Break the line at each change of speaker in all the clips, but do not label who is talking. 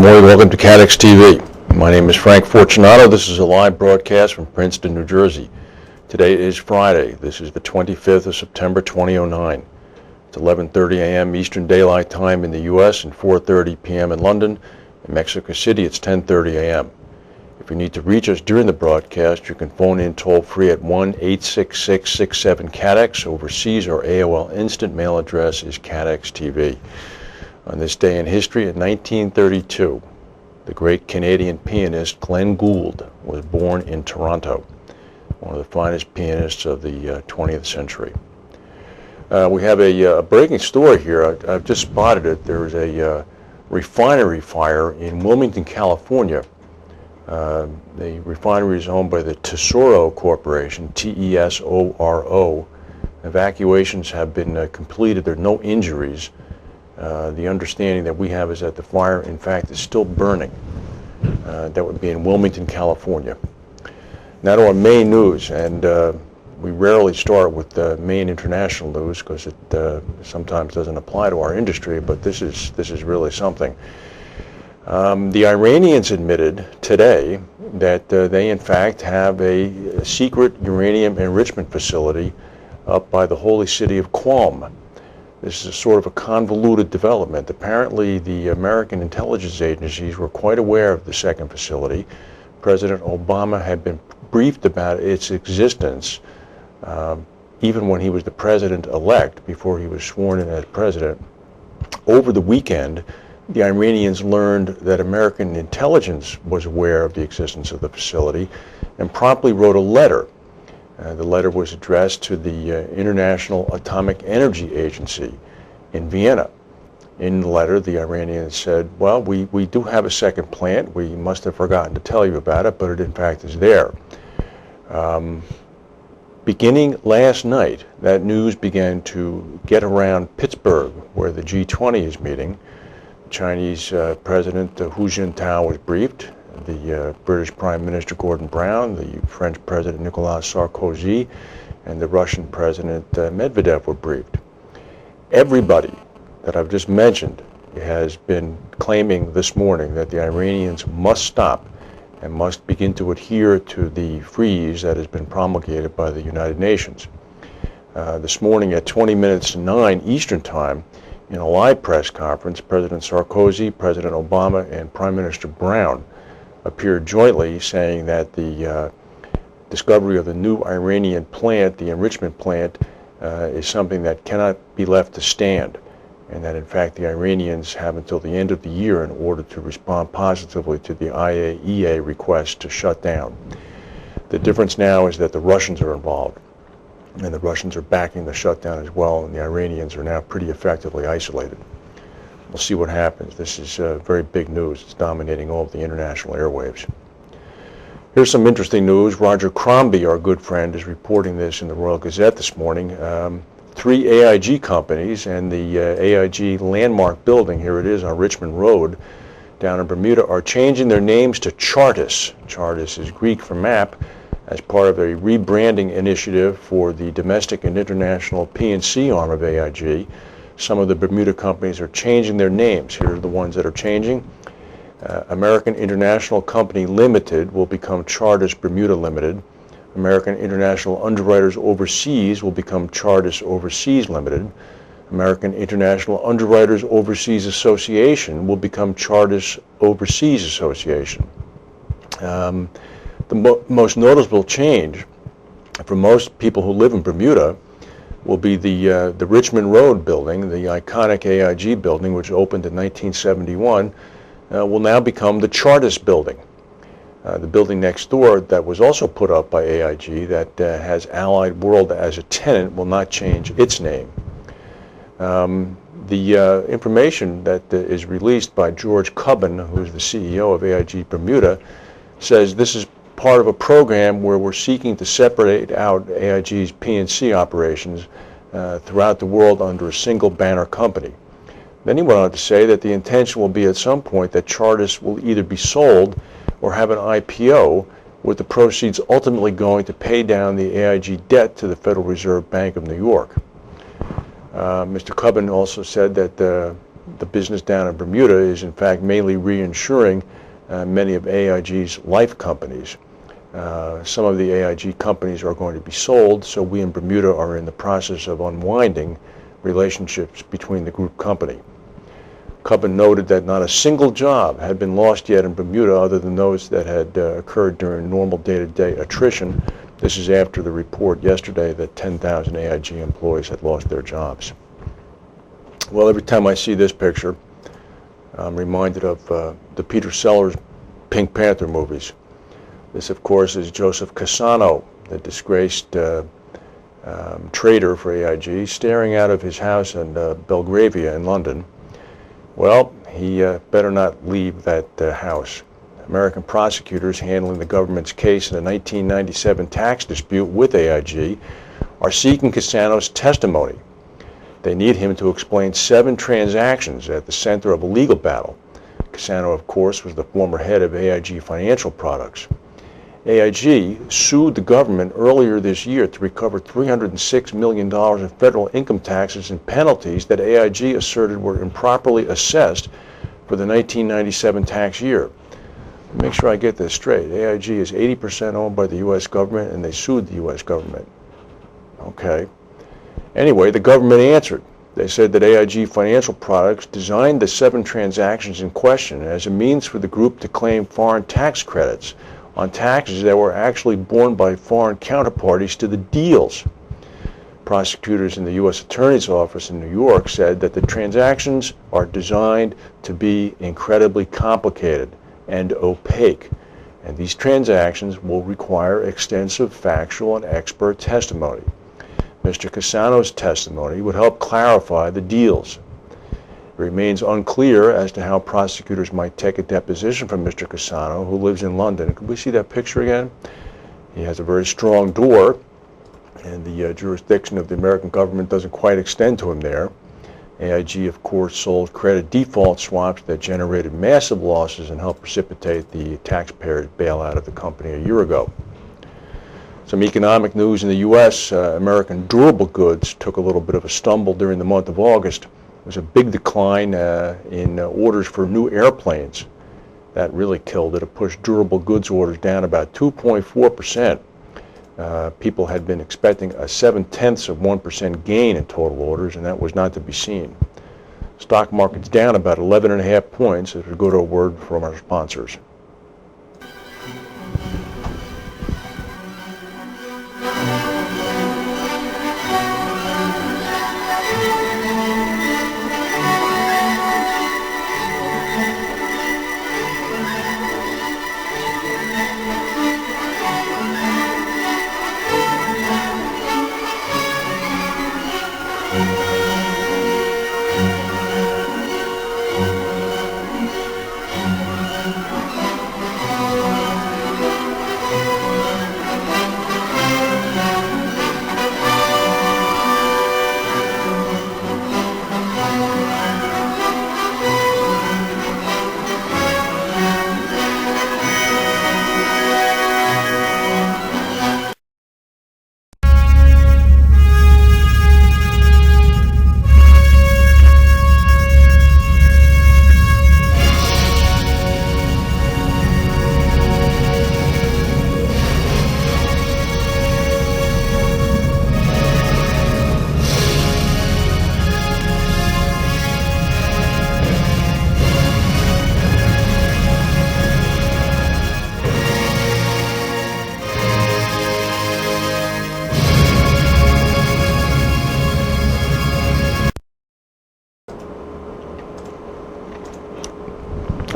morning. Welcome to CATEX-TV. My name is Frank Fortunato. This is a live broadcast from Princeton, New Jersey. Today is Friday. This is the 25th of September, 2009. It's 11:30 a.m. Eastern Daylight Time in the U.S. and 4:30 p.m. in London. In Mexico City, it's 10:30 a.m. If you need to reach us during the broadcast, you can phone in toll-free at 1-866-67-CATEX. Overseas, our AOL instant mail address is CATEX-TV. On this day in history, in 1932, the great Canadian pianist Glenn Gould was born in Toronto, one of the finest pianists of the 20th century. We have a breaking story here. I've just spotted it. There's a refinery fire in Wilmington, California. The refinery is owned by the Tesoro Corporation, T-E-S-O-R-O. Evacuations have been completed. There are no injuries. The understanding that we have is that the fire, in fact, is still burning. That would be in Wilmington, California. Now to our main news, and we rarely start with the main international news because it sometimes doesn't apply to our industry, but this is really something. The Iranians admitted today that they, in fact, have a secret uranium enrichment facility up by the holy city of Qom. This is a sort of a convoluted development. Apparently, the American intelligence agencies were quite aware of the second facility. President Obama had been briefed about its existence even when he was the president-elect, before he was sworn in as president. Over the weekend, the Iranians learned that American intelligence was aware of the existence of the facility and promptly wrote a letter. The letter was addressed to the International Atomic Energy Agency in Vienna. In the letter, the Iranians said, well, we do have a second plant. We must have forgotten to tell you about it, but it in fact is there. Beginning last night, that news began to get around Pittsburgh, where the G20 is meeting. Chinese President Hu Jintao was briefed. The British Prime Minister Gordon Brown, the French President Nicolas Sarkozy, and the Russian President Medvedev were briefed. Everybody that I've just mentioned has been claiming this morning that the Iranians must stop and must begin to adhere to the freeze that has been promulgated by the United Nations. This morning at 20 minutes to 9 Eastern Time, in a live press conference, President Sarkozy, President Obama, and Prime Minister Brown appeared jointly saying that the discovery of the new Iranian plant, the enrichment plant, is something that cannot be left to stand, and that in fact the Iranians have until the end of the year in order to respond positively to the IAEA request to shut down. The difference now is that the Russians are involved, and the Russians are backing the shutdown as well, and the Iranians are now pretty effectively isolated. We'll see what happens. This is very big news. It's dominating all of the international airwaves. Here's some interesting news. Roger Crombie, our good friend, is reporting this in the Royal Gazette this morning. 3 AIG companies and the AIG landmark building, here it is on Richmond Road down in Bermuda, are changing their names to Chartis. Chartis is Greek for map, as part of a rebranding initiative for the domestic and international P&C arm of AIG. Some of the Bermuda companies are changing their names. Here are the ones that are changing. American International Company Limited will become Chartis Bermuda Limited. American International Underwriters Overseas will become Chartis Overseas Limited. American International Underwriters Overseas Association will become Chartis Overseas Association. The most noticeable change for most people who live in Bermuda will be the Richmond Road building, the iconic AIG building, which opened in 1971, will now become the Chartis building. The building next door that was also put up by AIG that has Allied World as a tenant will not change its name. The information that is released by George Cubbon, who is the CEO of AIG Bermuda, says this is part of a program where we're seeking to separate out AIG's P&C operations throughout the world under a single banner company. Then he went on to say that the intention will be at some point that Chartis will either be sold or have an IPO, with the proceeds ultimately going to pay down the AIG debt to the Federal Reserve Bank of New York. Mr. Cubbon also said that the business down in Bermuda is in fact mainly reinsuring many of AIG's life companies. Some of the AIG companies are going to be sold, so we in Bermuda are in the process of unwinding relationships between the group company. Cubbon noted that not a single job had been lost yet in Bermuda other than those that had occurred during normal day-to-day attrition. This is after the report yesterday that 10,000 AIG employees had lost their jobs. Well, every time I see this picture, I'm reminded of the Peter Sellers Pink Panther movies. This, of course, is Joseph Cassano, the disgraced trader for AIG, staring out of his house in Belgravia in London. Well, he better not leave that house. American prosecutors handling the government's case in the 1997 tax dispute with AIG are seeking Cassano's testimony. They need him to explain 7 transactions at the center of a legal battle. Cassano, of course, was the former head of AIG Financial Products. AIG sued the government earlier this year to recover $306 million in federal income taxes and penalties that AIG asserted were improperly assessed for the 1997 tax year. Make sure I get this straight. AIG is 80% owned by the U.S. government, and they sued the U.S. government. Okay. Anyway, the government answered. They said that AIG Financial Products designed the 7 transactions in question as a means for the group to claim foreign tax credits on taxes that were actually borne by foreign counterparties to the deals. Prosecutors in the U.S. Attorney's Office in New York said that the transactions are designed to be incredibly complicated and opaque, and these transactions will require extensive factual and expert testimony. Mr. Cassano's testimony would help clarify the deals. It remains unclear as to how prosecutors might take a deposition from Mr. Cassano, who lives in London. Could we see that picture again? He has a very strong door, and the jurisdiction of the American government doesn't quite extend to him there. AIG, of course, sold credit default swaps that generated massive losses and helped precipitate the taxpayers' bailout of the company a year ago. Some economic news in the U.S. American durable goods took a little bit of a stumble during the month of August. There was a big decline in orders for new airplanes. That really killed it. It pushed durable goods orders down about 2.4%. People had been expecting a 0.7% gain in total orders, and that was not to be seen. Stock market's down about 11.5 points as we go to a word from our sponsors.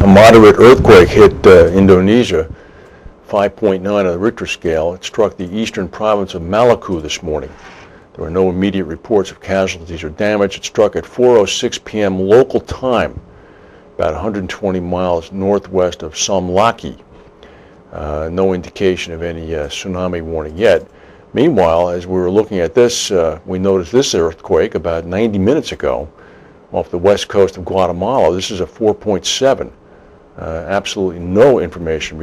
A moderate earthquake hit Indonesia, 5.9 on the Richter scale. It struck the eastern province of Maluku this morning. There were no immediate reports of casualties or damage. It struck at 4:06 p.m. local time, about 120 miles northwest of Somlaki. No indication of any tsunami warning yet. Meanwhile, as we were looking at this, we noticed this earthquake about 90 minutes ago off the west coast of Guatemala. This is a 4.7. Absolutely no information